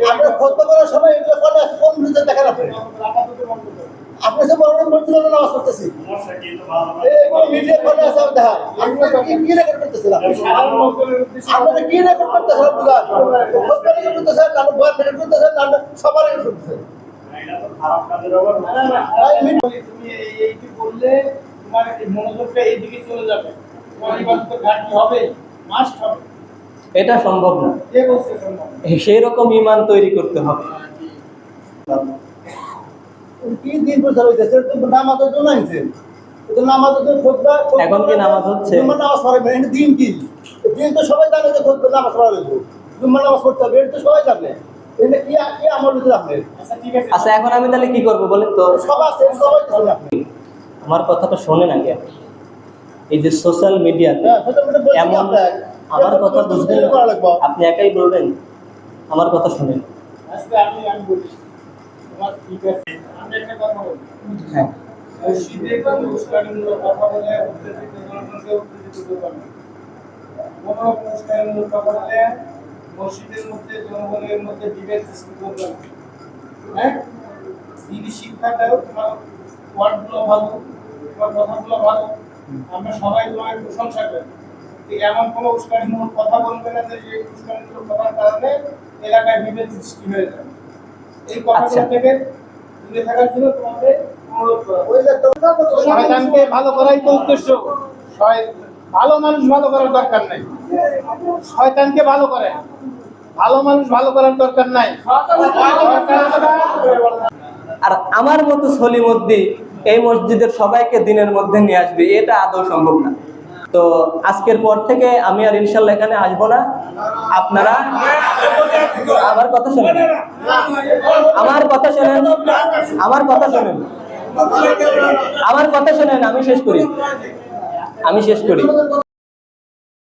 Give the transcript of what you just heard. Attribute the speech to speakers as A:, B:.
A: আমরা খোঁজ করার সময় এগুলো করে কোন ভিতরে দেখেন আপনি সে বড় মসজিদে নামাজ পড়তেছি মিডিয়া করে আছে দেখা কি রেকর্ড করতেছেন আপনারা কি রেকর্ড করতেছেন বুঝা খোঁজ করে করতেছেন না বয়ান রেকর্ড করতেছেন না সবার রেকর্ড করতেছেন
B: তুমি এইটি বললে তোমার মনোযোগটা এইদিকে চলে যাবে তোমার ইবাদত ঘাটতি হবে মাস্ট হবে
C: এটা সম্ভব না
B: কে বলছে সম্ভব
C: সেই রকম ঈমান তৈরি করতে হবে
A: কি দিন প্রচার হইতেছে নামাজের জন্য আনছেন তো নামাজের জন্য খুতবা
C: এখন কি নামাজ হচ্ছে
A: নামাজ পড়বে এটা দিন কি দিন তো সবাই জানে যে খুতবা নামাজ পড়া হইব জুম্মা নামাজ পড়তে হবে এটা তো সবাই জানে এটা কি কি আমল দিতে আপনি
B: আচ্ছা ঠিক আছে
C: আচ্ছা এখন আমি তাহলে কি করব বলেন তো
A: সবাই আছে সবাই জানে আপনি
C: আমার কথাটা শোনেন আগে এই যে সোশ্যাল মিডিয়াতে এমন আমার কথা বুঝবেন আপনি একাই বলবেন আমার কথা শুনেন
B: আজকে আমি বলি তোমার ঠিক আছে আমি একটা কথা বলি
C: হ্যাঁ
B: মসজিদে কোনো উস্কানিমূলক কথা বলে উত্তেজিত জনগণকে উত্তেজিত করবে না কোনো উস্কানিমূলক কথা বলে মসজিদের মধ্যে জনগণের মধ্যে বিভেদ সৃষ্টি করবে না হ্যাঁ দিদি শিক্ষা দাও তোমার ওয়ার্ডগুলো ভালো তোমার কথাগুলো ভালো আমরা সবাই তোমার প্রশংসা করি এমন কোনো উস্কানিমূলক কথা বলবে না যে এই উস্কানিমূলক কথার কারণে এলাকায় বিভেদ সৃষ্টি হয়ে যায় এই কথাগুলো থেকে দূরে থাকার জন্য তোমাদের অনুরোধ করা শয়তানকে ভালো করাই তো উদ্দেশ্য ভালো মানুষ ভালো করার দরকার নাই শয়তানকে ভালো করে ভালো মানুষ ভালো করার দরকার নাই
C: আর আমার মতো সলিমুদ্দি এই মসজিদের সবাইকে দিনের মধ্যে নিয়ে আসবে এটা আদৌ সম্ভব না তো আজকের পর থেকে আমি আর ইনশাল্লাহ এখানে আসবো না আপনারা আমার কথা শোনেন আমার কথা শোনেন আমার কথা শোনেন আমার কথা শোনেন আমি শেষ করি